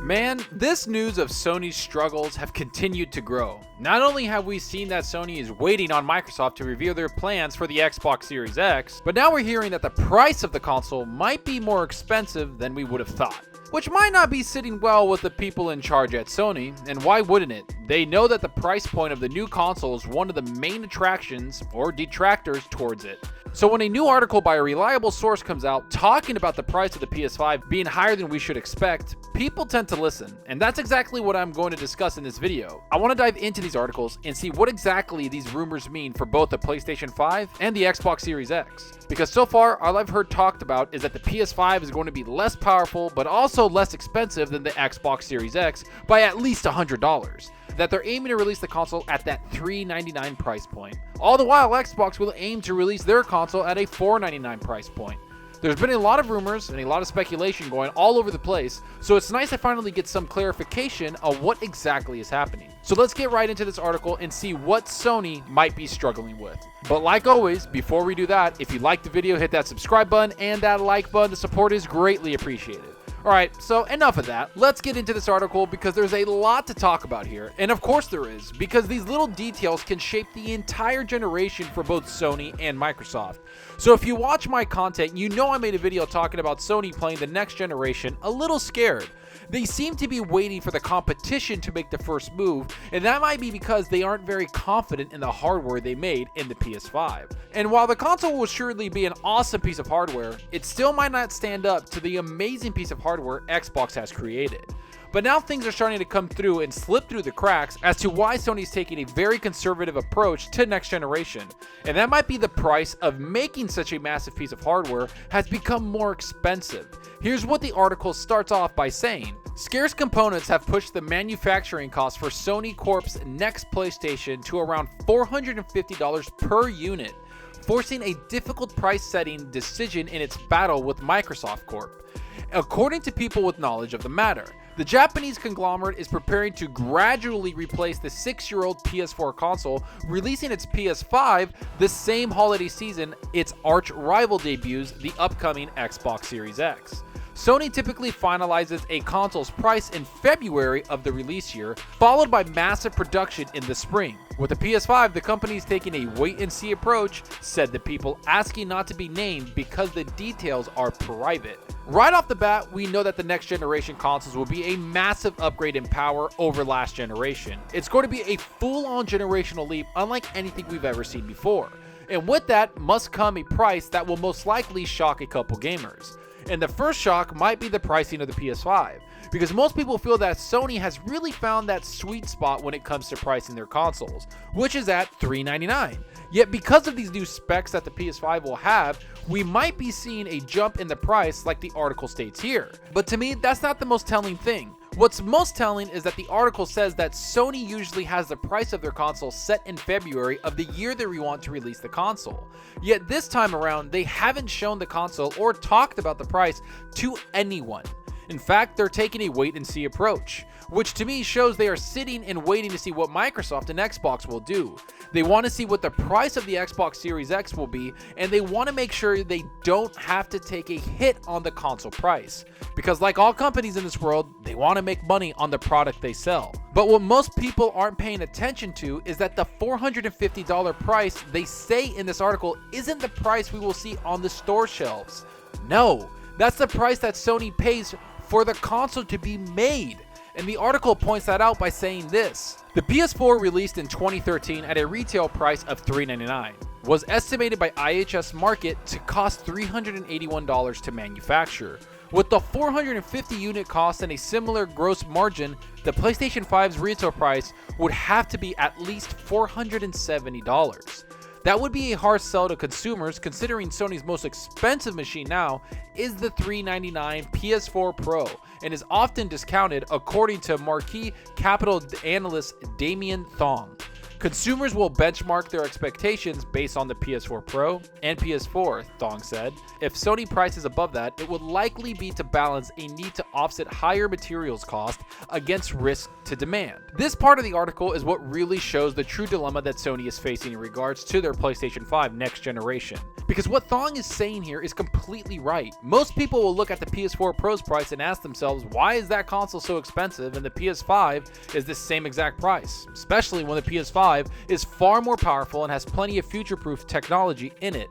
Man, this news of Sony's struggles have continued to grow. Not only have we seen that Sony is waiting on Microsoft to reveal their plans for the Xbox Series X, but now we're hearing that the price of the console might be more expensive than we would have thought. Which might not be sitting well with the people in charge at Sony, and why wouldn't it? They know that the price point of the new console is one of the main attractions or detractors towards it. So when a new article by a reliable source comes out talking about the price of the PS5 being higher than we should expect, people tend to listen, and that's exactly what I'm going to discuss in this video. I want to dive into these articles and see what exactly these rumors mean for both the PlayStation 5 and the Xbox Series X. Because so far, all I've heard talked about is that the PS5 is going to be less powerful but also less expensive than the Xbox Series X by at least $100. That they're aiming to release the console at that $399 price point. All the while, Xbox will aim to release their console at a $499 price point. There's been a lot of rumors and a lot of speculation going all over the place, so it's nice to finally get some clarification on what exactly is happening. So let's get right into this article and see what Sony might be struggling with. But like always, before we do that, if you liked the video, hit that subscribe button and that like button. The support is greatly appreciated. Alright, so enough of that. Let's get into this article because there's a lot to talk about here. And of course there is, because these little details can shape the entire generation for both Sony and Microsoft. So if you watch my content, you know I made a video talking about Sony playing the next generation a little scared. They seem to be waiting for the competition to make the first move, and that might be because they aren't very confident in the hardware they made in the PS5. And while the console will surely be an awesome piece of hardware, it still might not stand up to the amazing piece of hardware Xbox has created. But now things are starting to come through and slip through the cracks as to why Sony's taking a very conservative approach to next generation. And that might be the price of making such a massive piece of hardware has become more expensive. Here's what the article starts off by saying. Scarce components have pushed the manufacturing cost for Sony Corp's next PlayStation to around $450 per unit, forcing a difficult price-setting decision in its battle with Microsoft Corp. According to people with knowledge of the matter, the Japanese conglomerate is preparing to gradually replace the 6-year-old PS4 console, releasing its PS5 the same holiday season its arch rival debuts the upcoming Xbox Series X. Sony typically finalizes a console's price in February of the release year, followed by massive production in the spring. With the PS5, the company is taking a wait-and-see approach, said the people asking not to be named because the details are private. Right off the bat, we know that the next generation consoles will be a massive upgrade in power over last generation. It's going to be a full-on generational leap unlike anything we've ever seen before. And with that must come a price that will most likely shock a couple gamers. And the first shock might be the pricing of the PS5, because most people feel that Sony has really found that sweet spot when it comes to pricing their consoles, which is at $399. Yet because of these new specs that the PS5 will have, we might be seeing a jump in the price like the article states here. But to me, that's not the most telling thing. What's most telling is that the article says that Sony usually has the price of their console set in February of the year they want to release the console. Yet this time around, they haven't shown the console or talked about the price to anyone. In fact, they're taking a wait-and-see approach, which to me shows they are sitting and waiting to see what Microsoft and Xbox will do. They want to see what the price of the Xbox Series X will be, and they want to make sure they don't have to take a hit on the console price. Because like all companies in this world, they want to make money on the product they sell. But what most people aren't paying attention to is that the $450 price they say in this article isn't the price we will see on the store shelves. No, that's the price that Sony pays for the console to be made. And the article points that out by saying this. The PS4 released in 2013 at a retail price of $399 was estimated by IHS Markit to cost $381 to manufacture. With the 450 unit cost and a similar gross margin, the PlayStation 5's retail price would have to be at least $470. That would be a hard sell to consumers considering Sony's most expensive machine now is the $399 PS4 Pro and is often discounted according to marquee capital analyst Damien Thong. Consumers will benchmark their expectations based on the PS4 Pro and PS4, Thong said. If Sony prices above that, it would likely be to balance a need to offset higher materials cost against risk to demand. This part of the article is what really shows the true dilemma that Sony is facing in regards to their PlayStation 5 next generation. Because what Thong is saying here is completely right. Most people will look at the PS4 Pro's price and ask themselves, why is that console so expensive and the PS5 is the same exact price? Especially when the PS5 is far more powerful and has plenty of future-proof technology in it.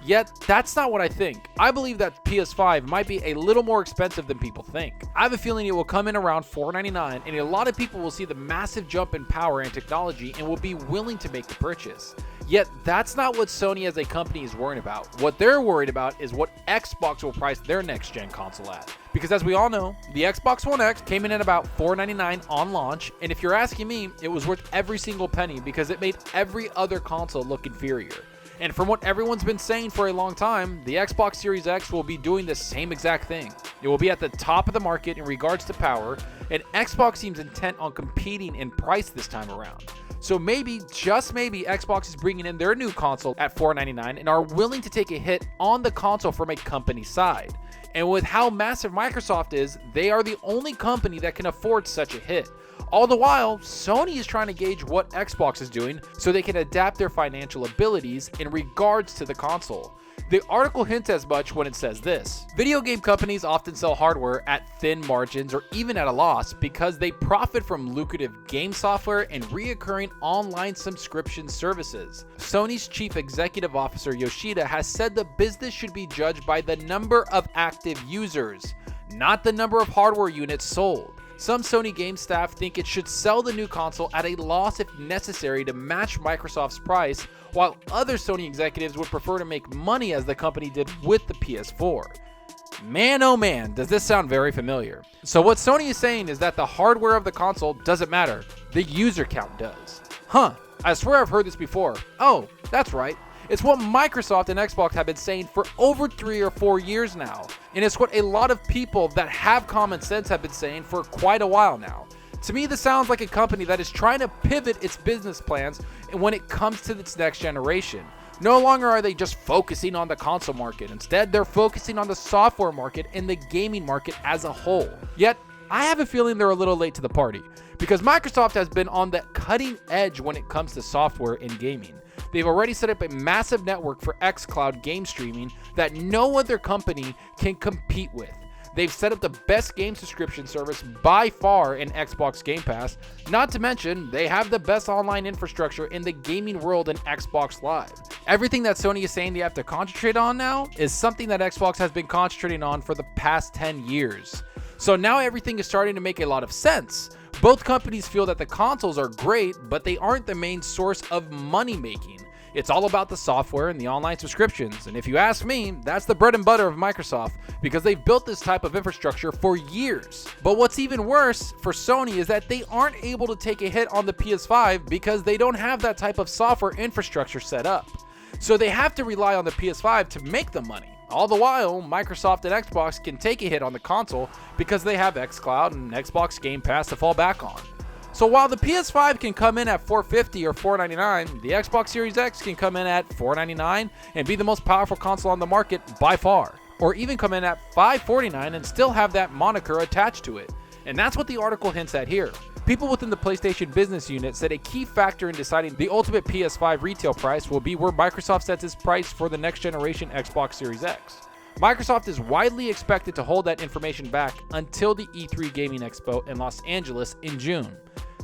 Yet, that's not what I think. I believe that PS5 might be a little more expensive than people think. I have a feeling it will come in around $499, and a lot of people will see the massive jump in power and technology and will be willing to make the purchase. Yet, that's not what Sony as a company is worried about. What they're worried about is what Xbox will price their next-gen console at. Because as we all know, the Xbox One X came in at about $499 on launch, and if you're asking me, it was worth every single penny because it made every other console look inferior. And from what everyone's been saying for a long time, the Xbox Series X will be doing the same exact thing. It will be at the top of the market in regards to power, and Xbox seems intent on competing in price this time around. So maybe, just maybe, Xbox is bringing in their new console at $499 and are willing to take a hit on the console from a company side. And with how massive Microsoft is, they are the only company that can afford such a hit. All the while, Sony is trying to gauge what Xbox is doing so they can adapt their financial abilities in regards to the console. The article hints as much when it says this: video game companies often sell hardware at thin margins or even at a loss because they profit from lucrative game software and reoccurring online subscription services. Sony's chief executive officer Yoshida has said the business should be judged by the number of active users, not the number of hardware units sold. Some Sony game staff think it should sell the new console at a loss if necessary to match Microsoft's price, while other Sony executives would prefer to make money as the company did with the PS4. Man, oh man, does this sound very familiar. So what Sony is saying is that the hardware of the console doesn't matter, the user count does. Huh, I swear I've heard this before. Oh, that's right. It's what Microsoft and Xbox have been saying for over 3 or 4 years now. And it's what a lot of people that have common sense have been saying for quite a while now. To me, this sounds like a company that is trying to pivot its business plans when it comes to its next generation. No longer are they just focusing on the console market. Instead, they're focusing on the software market and the gaming market as a whole. Yet, I have a feeling they're a little late to the party, because Microsoft has been on the cutting edge when it comes to software in gaming. They've already set up a massive network for xCloud game streaming that no other company can compete with. They've set up the best game subscription service by far in Xbox Game Pass. Not to mention, they have the best online infrastructure in the gaming world in Xbox Live. Everything that Sony is saying they have to concentrate on now is something that Xbox has been concentrating on for the past 10 years. So now everything is starting to make a lot of sense. Both companies feel that the consoles are great, but they aren't the main source of money making. It's all about the software and the online subscriptions. And if you ask me, that's the bread and butter of Microsoft, because they've built this type of infrastructure for years. But what's even worse for Sony is that they aren't able to take a hit on the PS5 because they don't have that type of software infrastructure set up. So they have to rely on the PS5 to make the money. All the while, Microsoft and Xbox can take a hit on the console because they have xCloud and Xbox Game Pass to fall back on. So while the PS5 can come in at $450 or $499, the Xbox Series X can come in at $499 and be the most powerful console on the market by far. Or even come in at $549 and still have that moniker attached to it. And that's what the article hints at here. People within the PlayStation business unit said a key factor in deciding the ultimate PS5 retail price will be where Microsoft sets its price for the next generation Xbox Series X. Microsoft is widely expected to hold that information back until the E3 Gaming Expo in Los Angeles in June.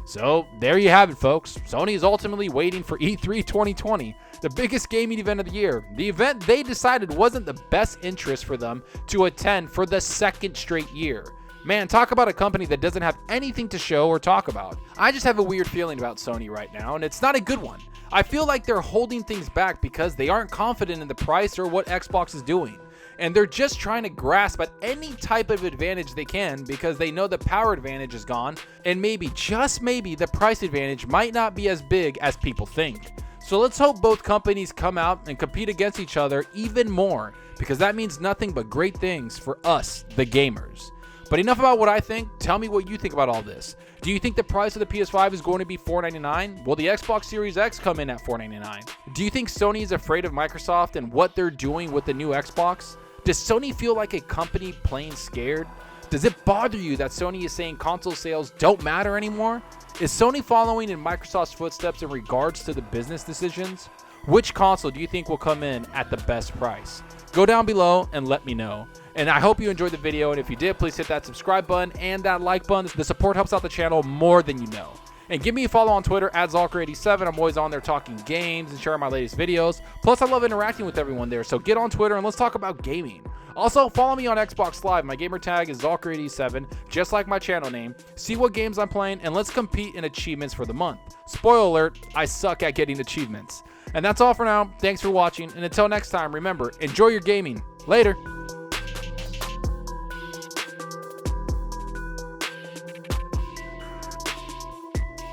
So there you have it, folks. Sony is ultimately waiting for E3 2020, the biggest gaming event of the year. The event they decided wasn't the best interest for them to attend for the second straight year. Man, talk about a company that doesn't have anything to show or talk about. I just have a weird feeling about Sony right now, and it's not a good one. I feel like they're holding things back because they aren't confident in the price or what Xbox is doing. And they're just trying to grasp at any type of advantage they can because they know the power advantage is gone, and maybe, just maybe, the price advantage might not be as big as people think. So let's hope both companies come out and compete against each other even more, because that means nothing but great things for us, the gamers. But enough about what I think. Tell me what you think about all this. Do you think the price of the PS5 is going to be $499? Will the Xbox Series X come in at $499? Do you think Sony is afraid of Microsoft and what they're doing with the new Xbox? Does Sony feel like a company playing scared? Does it bother you that Sony is saying console sales don't matter anymore? Is Sony following in Microsoft's footsteps in regards to the business decisions? Which console do you think will come in at the best price? Go down below and let me know. And I hope you enjoyed the video, and if you did, please hit that subscribe button and that like button. The support helps out the channel more than you know. And give me a follow on Twitter at Zalker87. I'm always on there talking games and sharing my latest videos. Plus, I love interacting with everyone there, so get on Twitter and let's talk about gaming. Also, follow me on Xbox Live. My gamer tag is Zalker87, just like my channel name. See what games I'm playing, and let's compete in achievements for the month. Spoiler alert, I suck at getting achievements. And that's all for now. Thanks for watching, and until next time, remember, enjoy your gaming. Later.